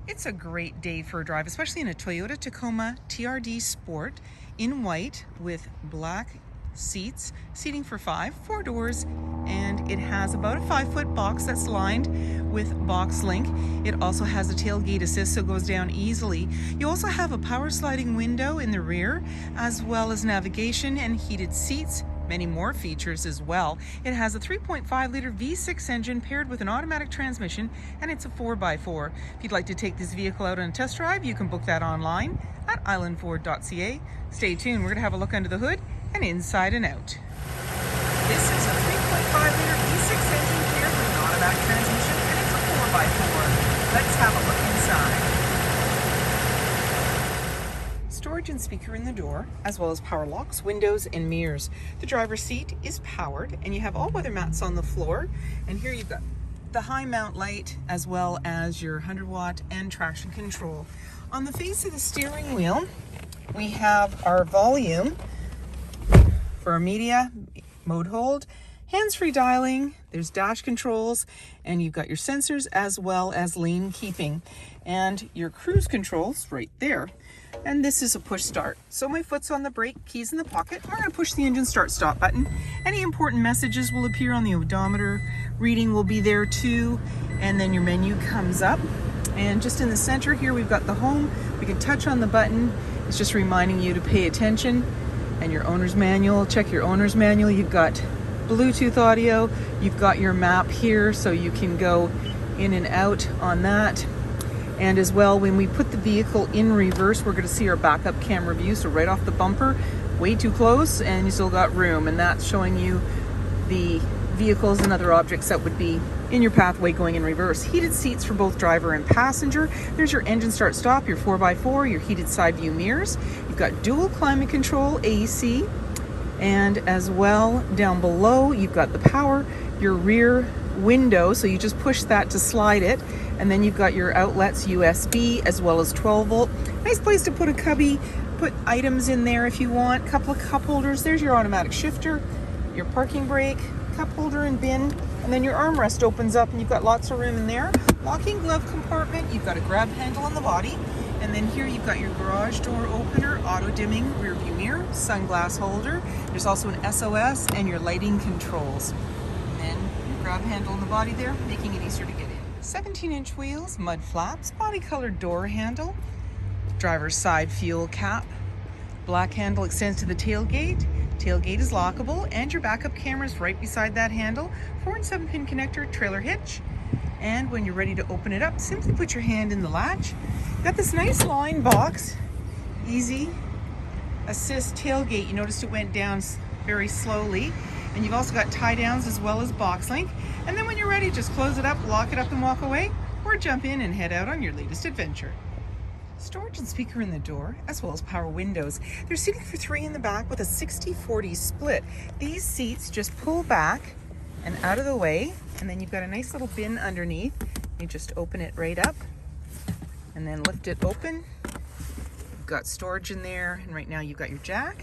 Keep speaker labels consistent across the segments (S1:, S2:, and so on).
S1: It's a great day for a drive, especially in a Toyota Tacoma TRD Sport in white with black seats, seating for four doors, and it has about a 5-foot box that's lined with box link. It also has a tailgate assist, so it goes down easily. You also have a power sliding window in the rear, as well as navigation and heated seats. Many more features as well. It has a 3.5 liter V6 engine paired with an automatic transmission, and it's a 4x4. If you'd like to take this vehicle out on a test drive, you can book that online at islandford.ca. Stay tuned, we're going to have a look under the hood and inside and out. This is a 3.5 liter V6 engine paired with an automatic transmission, and it's a 4x4. Let's have a look inside. Storage and speaker in the door, as well as power locks, windows, and mirrors. The driver's seat is powered, and you have all weather mats on the floor. And here you've got the high mount light, as well as your 100-watt and traction control. On the face of the steering wheel, we have our volume for our media, mode hold, hands-free dialing, there's dash controls, and you've got your sensors as well as lane keeping. And your cruise controls right there. And this is a push start. So my foot's on the brake, keys in the pocket. I'm going to push the engine start stop button. Any important messages will appear on the odometer. Reading will be there too. And then your menu comes up. And just in the center here, we've got the home. We can touch on the button. It's just reminding you to pay attention. And your owner's manual, check your owner's manual. You've got Bluetooth audio. You've got your map here, so you can go in and out on that. And as well, when we put the vehicle in reverse, we're going to see our backup camera view. So right off the bumper, way too close, and you still got room. And that's showing you the vehicles and other objects that would be in your pathway going in reverse. Heated seats for both driver and passenger. There's your engine start stop, your 4x4, your heated side view mirrors. You've got dual climate control, AC. And as well, down below, you've got the power, your rear window, so you just push that to slide it, and then you've got your outlets, USB as well as 12 volt. Nice place to put a cubby, put items in there if you want. Couple of cup holders. There's your automatic shifter, your parking brake, cup holder and bin, and then your armrest opens up and you've got lots of room in there. Locking glove compartment, you've got a grab handle on the body, and then here you've got your garage door opener, auto dimming rear view mirror, sunglass holder. There's also an SOS and your lighting controls. Grab handle on the body there, making it easier to get in. 17-inch wheels, mud flaps, body colored door handle, driver's side fuel cap, black handle extends to the tailgate, tailgate is lockable, and your backup camera's right beside that handle, 4 and 7 pin connector, trailer hitch, and when you're ready to open it up, simply put your hand in the latch. Got this nice line box, easy assist tailgate. You noticed it went down very slowly. And you've also got tie downs as well as box link. And then when you're ready, just close it up, lock it up and walk away, or jump in and head out on your latest adventure. Storage and speaker in the door, as well as power windows. There's seating for 3 in the back with a 60-40 split. These seats just pull back and out of the way, and then you've got a nice little bin underneath. You just open it right up and then lift it open. You've got storage in there, and right now you've got your jack.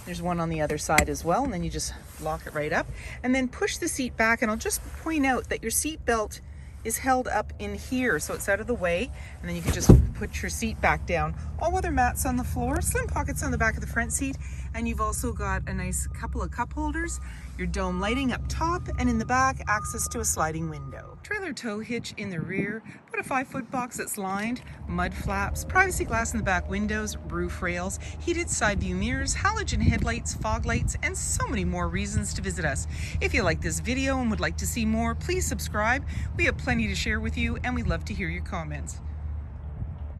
S1: There's one on the other side as well, and then you just lock it right up and then push the seat back. And I'll just point out that your seat belt is held up in here, so it's out of the way, and then you can just put your seat back down. All weather mats on the floor, slim pockets on the back of the front seat, and you've also got a nice couple of cup holders, your dome lighting up top, and in the back, access to a sliding window. Trailer tow hitch in the rear, about a 5-foot box that's lined, mud flaps, privacy glass in the back windows, roof rails, heated side view mirrors, halogen headlights, fog lights, and so many more reasons to visit us. If you like this video and would like to see more, please subscribe. We have plenty to share with you, and we'd love to hear your comments.